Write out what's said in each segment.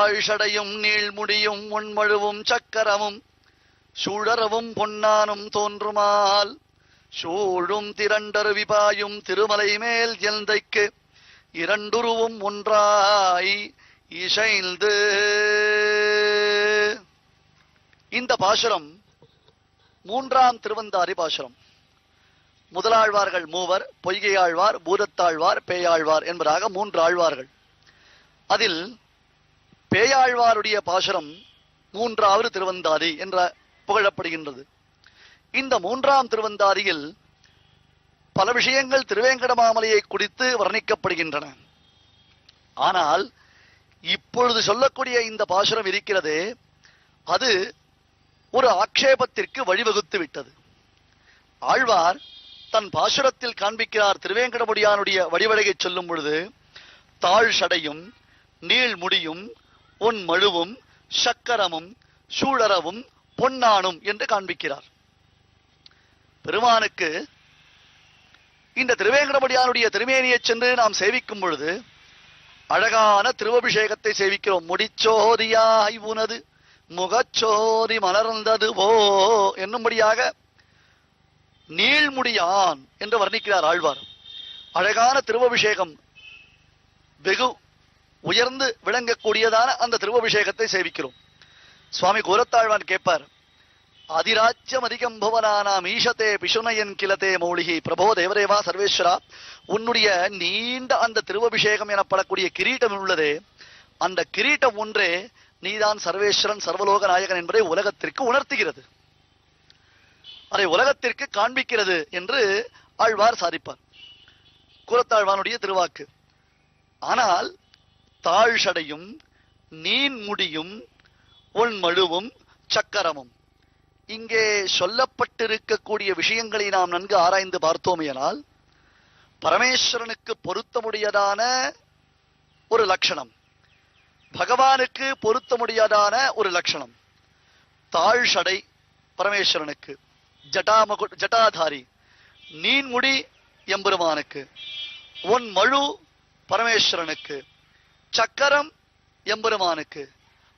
தாழ்ஷடையும் நீள்முடியும் உண்மழுவும் சக்கரமும் சூழரவும் பொன்னானும் தோன்றுமால் சூழும் திரண்டருவி பாயும் திருமலை மேல் எந்தைக்கு இரண்டுருவும் ஒன்றாய் இசைந்து. இந்த பாசுரம் மூன்றாம் திருவந்தாதி பாசுரம். முதலாழ்வார்கள் மூவர், பொய்கை ஆழ்வார், பூதத்தாழ்வார், பேயாழ்வார் என்பதாக மூன்று ஆழ்வார்கள். அதில் பேயாழ்வாருடைய பாசுரம் மூன்றாவது திருவந்தாதி என்ற புகழப்படுகின்றது. இந்த மூன்றாம் திருவந்தாதியில் பல விஷயங்கள் திருவேங்கடமாமலையை குறித்து வர்ணிக்கப்படுகின்றன. ஆனால் இப்பொழுது சொல்லக்கூடிய இந்த பாசுரம் இருக்கிறதே, அது ஒரு ஆக்ஷேபத்திற்கு வழிவகுத்து விட்டது. ஆழ்வார் தன் பாசுரத்தில் காண்பிக்கிறார், திருவேங்கடமுடியானுடைய வடிவழகை சொல்லும் பொழுது தாழ் சடையும் நீள் முடியும் உன் மழுவும் சக்கரமும் சூழரவும் பொன்னானும் என்று காண்பிக்கிறார். பெருமானுக்கு இந்த திருவேங்கடமுடியானுடைய திருமேனியை சென்று நாம் சேவிக்கும் பொழுது அழகான திருவபிஷேகத்தை சேவிக்கிறோம். முடிச்சோதியாய் உனது முகச்சோதி மலர்ந்தது போ என்னும்படியாக நீள்முடியான் என்று வர்ணிக்கிறார் ஆழ்வார். அழகான திருவபிஷேகம், வெகு உயர்ந்து விளங்கக்கூடியதான அந்த திருவபிஷேகத்தை சேவிக்கிறோம். சுவாமி கூரத்தாழ்வான் கேட்பார், அதிராஜ்யம் அதிகம் புவனானாம் ஈஷத்தே பிசுனயன் கிலத்தே மௌலிகி. பிரபோ தேவதேவா சர்வேஸ்வரா, உன்னுடைய நீண்ட அந்த திருவபிஷேகம் எனப்படக்கூடிய கிரீட்டம் உள்ளதே, அந்த கிரீட்டம் ஒன்றே நீதான் சர்வேஸ்வரன் சர்வலோக நாயகன் என்பதை உலகத்திற்கு உணர்த்துகிறது, அதை உலகத்திற்கு காண்பிக்கிறது என்று ஆழ்வார் சாதிப்பார். கூரத்தாழ்வானுடைய திருவாக்கு. ஆனால் தாழ் சடையும் நீன் முடியும் உன் மழுவும் சக்கரமும், இங்கே சொல்லப்பட்டிருக்கக்கூடிய விஷயங்களை நாம் நன்கு ஆராய்ந்து பார்த்தோமேயானால் பரமேஸ்வரனுக்கு பொருத்தமுடையதான ஒரு லட்சணம், பகவானுக்கு பொருத்தமுடையதான ஒரு லட்சணம். தாழ் சடை பரமேஸ்வரனுக்கு, ஜட்டாதாரி நீன்முடி எம்பெருமானுக்கு, உன் மழு பரமேஸ்வரனுக்கு, சக்கரம் எம்பெருமானுக்கு.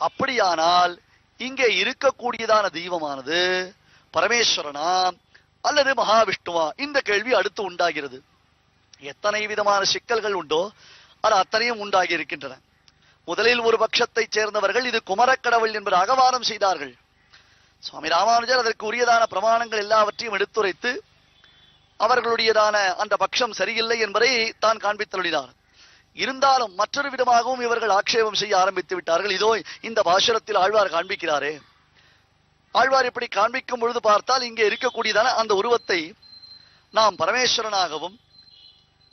அப்படியானால் இங்கே இருக்கக்கூடியதான தெய்வமானது பரமேஸ்வரனா அல்லது மகாவிஷ்ணுவா? இந்த கேள்வி அடுத்து உண்டாகிறது. எத்தனை விதமான சிக்கல்கள் உண்டோ அது அத்தனையும் உண்டாகி இருக்கின்றன. முதலில் ஒரு பட்சத்தை சேர்ந்தவர்கள் இது குமரக்கடவுள் என்பதாக வாதம் செய்தார்கள். சுவாமி ராமானுஜர் அதற்கு உரியதான பிரமாணங்கள் எல்லாவற்றையும் எடுத்துரைத்து அவர்களுடையதான அந்த பட்சம் சரியில்லை என்பதை தான் காண்பித்தருளினார். இருந்தாலும் மற்றொரு விதமாகவும் இவர்கள் ஆட்சேபம் செய்ய ஆரம்பித்து விட்டார்கள். இதோ இந்த பாசுரத்தில் ஆழ்வார் காண்பிக்கிறாரே, ஆழ்வார் இப்படி காண்பிக்கும் பொழுது பார்த்தால் இங்கே இருக்கக்கூடியதான அந்த உருவத்தை நாம் பரமேஸ்வரனாகவும்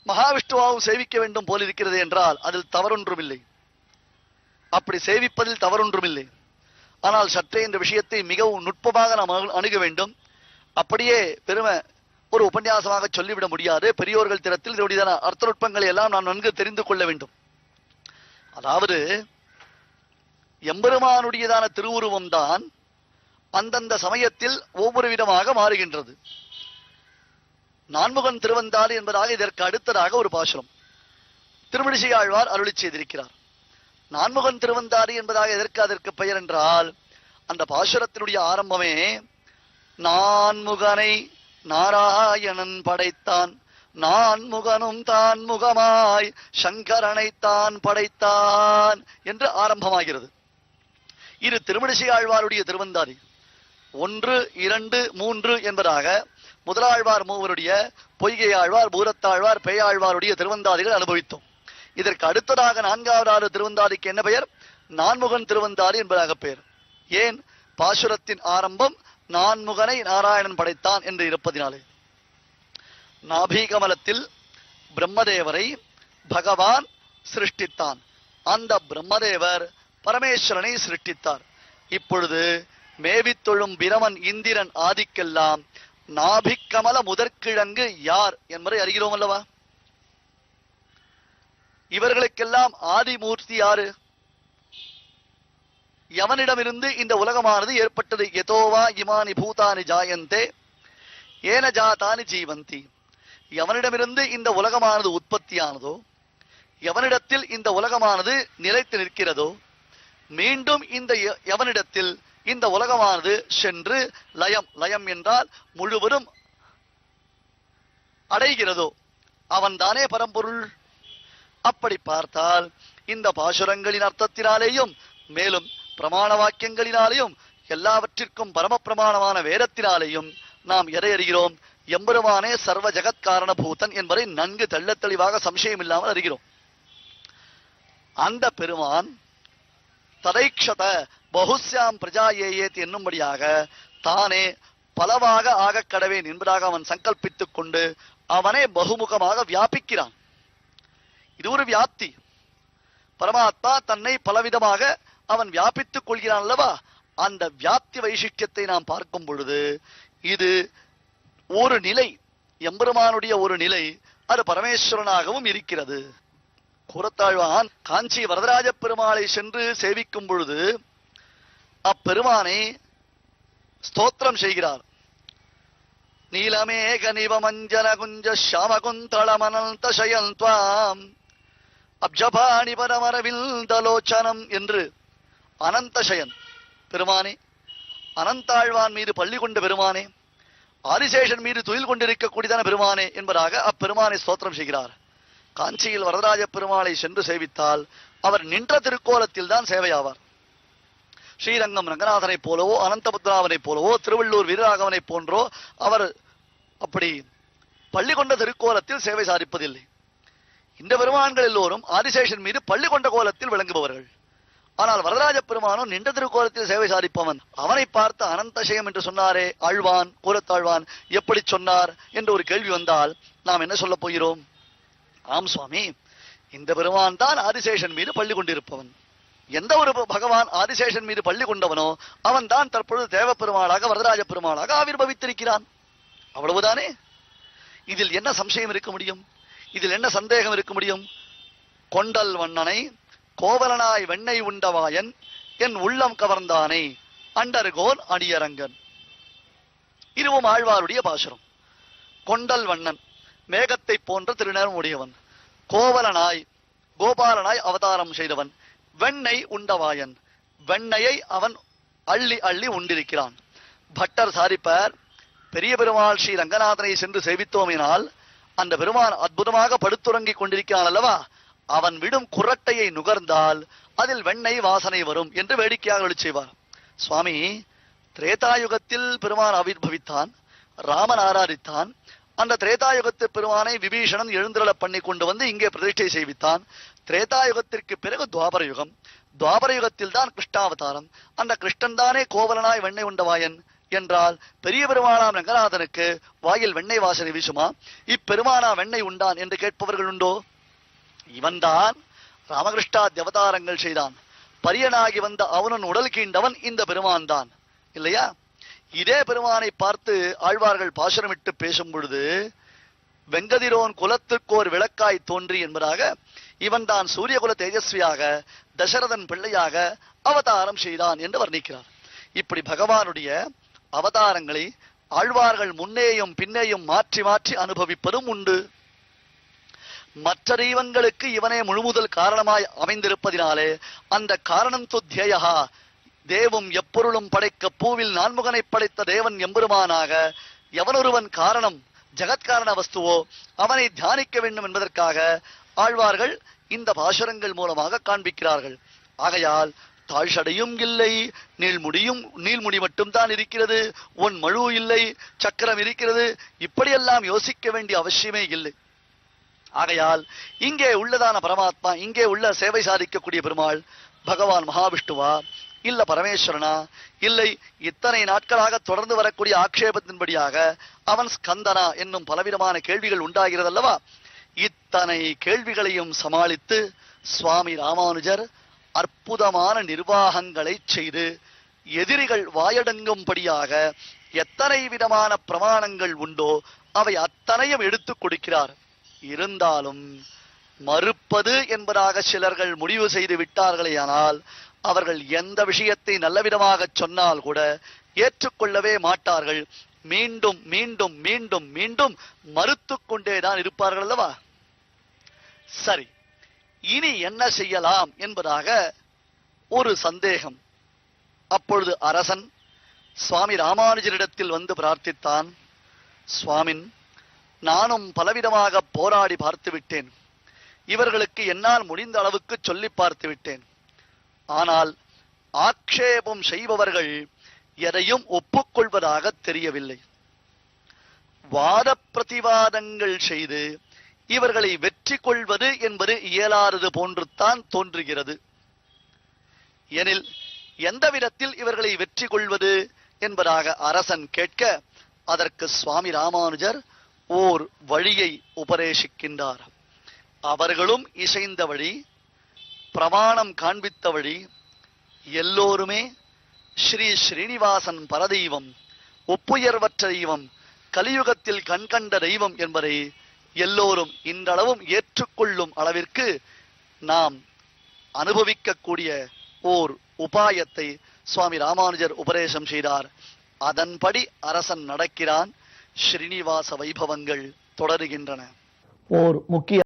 மகாவிஷ்ணுவாகவும் சேவிக்க வேண்டும் போல் இருக்கிறது என்றால் அதில் தவறொன்றும் இல்லை, அப்படி சேவிப்பதில் தவறொன்றும் இல்லை. ஆனால் சற்றே இந்த விஷயத்தை மிகவும் நுட்பமாக நாம் அணுக வேண்டும். அப்படியே பெருமை ஒரு உபன்யாசமாக சொல்லிவிட முடியாது. பெரியோர்கள் திறத்தில் இதனுடைய அர்த்த நுட்பங்களை எல்லாம் நாம் நன்கு தெரிந்து கொள்ள வேண்டும். அதாவது எம்பெருமானுடையதான திருவுருவம் தான் அந்தந்த சமயத்தில் ஒவ்வொரு விதமாக மாறுகின்றது. நான்முகன் திருவந்தாள் என்பதாக இதற்கு அடுத்ததாக ஒரு பாசுரம் திருமழிசை ஆழ்வார் அருளி செய்திருக்கிறார். நான்முகன் திருவந்தாரி என்பதாக எதற்கு அதற்கு பெயர் என்றால், அந்த பாசுரத்தினுடைய ஆரம்பமே நான்முகனை நாராயணன் படைத்தான், நான்முகனும் தான் முகமாய் சங்கரனைத்தான் படைத்தான் என்று ஆரம்பமாகிறது. இது திருமழிசை ஆழ்வாருடைய திருவந்தாதி 1, 2, 3 என்பதாக முதலாழ்வார் மூவருடைய பொய்கை ஆழ்வார், பூரத்தாழ்வார், பேயாழ்வாருடைய திருவந்தாதிகள் அனுபவித்தோம். இதற்கு அடுத்ததாக 4வது திருவந்தாதிக்கு என்ன பெயர்? நான்முகன் திருவந்தாதி என்பதாக பெயர். ஏன்? பாசுரத்தின் ஆரம்பம் நான்முகனை நாராயணன் படைத்தான் என்று இருப்பதினாலே. நாபிகமலத்தில் பிரம்மதேவரை பகவான் சிருஷ்டித்தான், அந்த பிரம்மதேவர் பரமேஸ்வரனை சிருஷ்டித்தார். இப்பொழுது மேவித்தொழும் பிரமன் இந்திரன் ஆதிக்கெல்லாம் நாபிக்கமல முதற்கிழங்கு யார் என்பதை அறிகிறோம் அல்லவா? இவர்களுக்கெல்லாம் ஆதிமூர்த்தி யாரு? எவனிடமிருந்து இந்த உலகமானது ஏற்பட்டது? யதோவா இமானி பூதானி ஜாயந்தே ஏன ஜாதானி ஜீவந்தி. எவனிடமிருந்து இந்த உலகமானது உற்பத்தியானதோ, எவனிடத்தில் இந்த உலகமானது நிலைத்து நிற்கிறதோ, மீண்டும் இந்த எவனிடத்தில் இந்த உலகமானது சென்று லயம், லயம் என்றால் முழுவதும் அடைகிறதோ அவன்தானே பரம்பொருள். அப்படி பார்த்தால் இந்த பாசுரங்களின் அர்த்தத்தினாலேயும் மேலும் பிரமாண வாக்கியங்களினாலேயும் எல்லாவற்றிற்கும் பரம பிரமாணமான வேதத்தினாலேயும் நாம் எதை அறிகிறோம்? எம்பெருமானே சர்வ ஜெகத் காரண பூதன் என்பதை நன்கு தெள்ள தெளிவாக சம்சயம் இல்லாமல் அறிகிறோம். அந்த பெருமான் ததைக்ஷத பகுஸ்யாம் பிரஜா ஏயேத் என்னும்படியாக தானே பலவாக ஆகக் கடவேன் என்பதாக அவன் சங்கல்பித்துக் கொண்டு அவனே பகுமுகமாக வியாபிக்கிறான். இது ஒரு வியாப்தி. பரமாத்மா தன்னை பலவிதமாக அவன் வியாபித்துக் கொள்கிறான் அல்லவா? அந்த வியாப்தி வைசிஷ்டியத்தை நாம் பார்க்கும் பொழுது இது ஒரு நிலை, எம்பெருமானுடைய ஒரு நிலை, அது பரமேஸ்வரனாகவும் இருக்கிறது. கூரத்தாழ்வான் காஞ்சி வரதராஜ பெருமாளை சென்று சேவிக்கும் பொழுது அப்பெருமானை ஸ்தோத்திரம் செய்கிறார். நீலமேக நிவமஞ்சன குஞ்ச ஷாமகுந்தளமனந்த சயன் துவாம் அப்ஜபாணி பரமரவில்தலோச்சனம் என்று அனந்தசயன் பெருமானே, அனந்தாழ்வான் மீது பள்ளி கொண்ட பெருமானே, ஆதிசேஷன் மீது துயில் கொண்டிருக்கக்கூடியதான பெருமானே என்பதாக அப்பெருமானை ஸ்தோத்திரம் செய்கிறார். காஞ்சியில் வரதராஜ பெருமாளை சென்று சேவித்தால் அவர் நின்ற திருக்கோலத்தில் தான் சேவையாவார். ஸ்ரீரங்கம் ரங்கநாதனை போலவோ அனந்தபுத்ராவனை போலவோ திருவள்ளூர் வீரராகவனை போன்றோ அவர் அப்படி பள்ளி கொண்ட திருக்கோலத்தில் சேவை சாதிப்பதில்லை. இந்த பெருமான்கள் எல்லோரும் ஆதிசேஷன் மீது பள்ளி கொண்ட கோலத்தில் விளங்குபவர்கள். ஆனால் வரதராஜ பெருமானும் நின்ற திருக்கோலத்தில் சேவை சாதிப்பவன். அவனை பார்த்து அனந்தசயம் என்று சொன்னாரே ஆழ்வான், கூரத்தாழ்வான் எப்படி சொன்னார் என்று ஒரு கேள்வி வந்தால் நாம் என்ன சொல்ல போகிறோம்? ஆம் சுவாமி, இந்த பெருமான் தான் ஆதிசேஷன் மீது பள்ளி கொண்டிருப்பவன். எந்த ஒரு பகவான் ஆதிசேஷன் மீது பள்ளி கொண்டவனோ அவன் தான் தற்பொழுது தேவ பெருமாளாக வரதராஜ பெருமாளாக ஆவிர்பவித்திருக்கிறான். அவ்வளவுதானே. இதில் என்ன சம்சயம் இருக்க முடியும்? இதில் என்ன சந்தேகம் இருக்க முடியும்? கொண்டல் வண்ணனை கோவலனாய் வெண்ணெய் உண்டவாயன் என் உள்ளம் கவர்ந்தானை அண்டர்கோன் அடியரங்கன். இதுவும் ஆழ்வாருடைய பாசுரம். கொண்டல் வண்ணன் மேகத்தை போன்ற திருநேரம் உடையவன், கோவலனாய் கோபாலனாய் அவதாரம் செய்தவன், வெண்ணெய் உண்டவாயன் வெண்ணையை அவன் அள்ளி அள்ளி உண்டிருக்கிறான். பட்டர் சாரிப்பர், பெரிய பெருமாள் ஸ்ரீ ரங்கநாதனை சென்று சேவித்தோமினால் அந்த பெருமான் அற்புதமாக படுத்துறங்கிக் கொண்டிருக்கிறான் அல்லவா, அவன் விடும் குரட்டையை நுகர்ந்தால் அதில் வெண்ணெய் வாசனை வரும் என்று வேடிக்கையாக ஒளி செய்வார். சுவாமி, திரேதாயுகத்தில் பெருமான் ஆவிர்பவித்தான், ராமன் ஆராதித்தான். அந்த திரேதாயுகத்து பெருமானை விபீஷணன் எழுந்திரள பண்ணி கொண்டு வந்து இங்கே பிரதிஷ்டை செய்வித்தான். திரேதாயுகத்திற்கு பிறகு துவாபர யுகம், துவாபர யுகத்தில் தான் கிருஷ்ணாவதாரம். அந்த கிருஷ்ணன் தானே கோவலனாய் வெண்ணெய் உண்டவாயன் என்றால் பெரிய பெருமானாம் ரங்கநாதனுக்கு வாயில் வெண்ணெய் வாசனை வீசுமா? இப்பெருமானா வெண்ணெய் உண்டான் என்று கேட்பவர்கள் உண்டோ? இவன்தான் ராமகிருஷ்ணா அவதாரங்கள் செய்தான். பரியனாகி வந்த அவனுன் உடல் கீண்டவன் இந்த பெருமான் தான் இல்லையா? இதே பெருமானை பார்த்து ஆழ்வார்கள் பாசுரமிட்டு பேசும் பொழுது வெங்கதிரோன் குலத்திற்கோர் விளக்காய் தோன்றி என்பதாக இவன் தான் சூரியகுல தேஜஸ்வியாக தசரதன் பிள்ளையாக அவதாரம் செய்தான் என்று வர்ணிக்கிறார். இப்படி பகவானுடைய அவதாரங்களை ஆழ்வார்கள் முன்னேயும் பின்னேயும் மாற்றி மாற்றி அனுபவிப்பதும் உண்டு. மற்ற தெய்வங்களுக்கு இவனே முழுமுதல் காரணமாய் அமைந்திருப்பதினாலே அந்த காரணம் துத்தியா, தேவும் எப்பொருளும் படைக்க பூவில் நான்முகனை படைத்த தேவன் எம்பெருமானாக எவனொருவன் காரணம் ஜகத்காரண வஸ்துவோ அவனை தியானிக்க வேண்டும் என்பதற்காக ஆழ்வார்கள் இந்த பாசுரங்கள் மூலமாக காண்பிக்கிறார்கள். ஆகையால் தாழ்சடையும் இல்லை, நீள்முடி மட்டும் தான் இருக்கிறது, உன் மழு இல்லை, சக்கரம் இருக்கிறது, இப்படியெல்லாம் யோசிக்க வேண்டிய அவசியமே இல்லை. ஆகையால் இங்கே உள்ளதான பரமாத்மா, இங்கே உள்ள சேவை சாதிக்கக்கூடிய பெருமாள் பகவான் மகாவிஷ்ணுவா இல்ல பரமேஸ்வரனா, இல்லை இத்தனை நாட்களாக தொடர்ந்து வரக்கூடிய ஆக்ஷேபத்தின்படியாக அவன் ஸ்கந்தனா என்னும் பலவிதமான கேள்விகள் உண்டாகிறது அல்லவா? இத்தனை கேள்விகளையும் சமாளித்து சுவாமி ராமானுஜர் அற்புதமான நிர்வாகங்களை செய்து எதிரிகள் வாயடங்கும்படியாக எத்தனை விதமான பிரமாணங்கள் உண்டோ அவை அத்தனையும் எடுத்துக் கொடுக்கிறார். இருந்தாலும் மறுப்பது என்பதாக சிலர்கள் முடிவு செய்து விட்டார்களேயானால் அவர்கள் எந்த விஷயத்தை நல்லவிதமாக சொன்னால் கூட ஏற்றுக்கொள்ளவே மாட்டார்கள். மீண்டும் மீண்டும் மீண்டும் மீண்டும் மறுத்து கொண்டேதான் இருப்பார்கள் அல்லவா? சரி, இனி என்ன செய்யலாம் என்பதாக ஒரு சந்தேகம். அப்பொழுது அரசன் சுவாமி ராமானுஜரிடத்தில் வந்து பிரார்த்தித்தான். சுவாமின், நானும் பலவிதமாக போராடி பார்த்து விட்டேன். இவர்களுக்கு என்னால் முடிந்த அளவுக்கு சொல்லி பார்த்து விட்டேன். ஆனால் ஆக்ஷேபம் செய்பவர்கள் எதையும் ஒப்புக்கொள்வதாக தெரியவில்லை. வாத பிரதிவாதங்கள் செய்து இவர்களை வெற்றி கொள்வது என்பது இயலாதது போன்றுத்தான் தோன்றுகிறது. எனில் எந்த விதத்தில் இவர்களை வெற்றி கொள்வது என்பதாக அரசன் கேட்க, அதற்கு சுவாமி ராமானுஜர் ஓர் வழியை உபதேசிக்கின்றார். அவர்களும் இசைந்த வழி, பிரமாணம் காண்பித்த வழி, எல்லோருமே ஸ்ரீ ஸ்ரீனிவாசன் பரதெய்வம், ஒப்புயர்வற்ற தெய்வம், கலியுகத்தில் கண்கண்ட தெய்வம் என்பதை எல்லோரும் இன்றளவும் ஏற்றுக்கொள்ளும் அளவிற்கு நாம் அனுபவிக்கக்கூடிய ஓர் உபாயத்தை சுவாமி ராமானுஜர் உபதேசம் செய்தார். அதன்படி அரசன் நடக்கிறான். ஸ்ரீனிவாச வைபவங்கள் தொடருகின்றன. ஓர் முக்கிய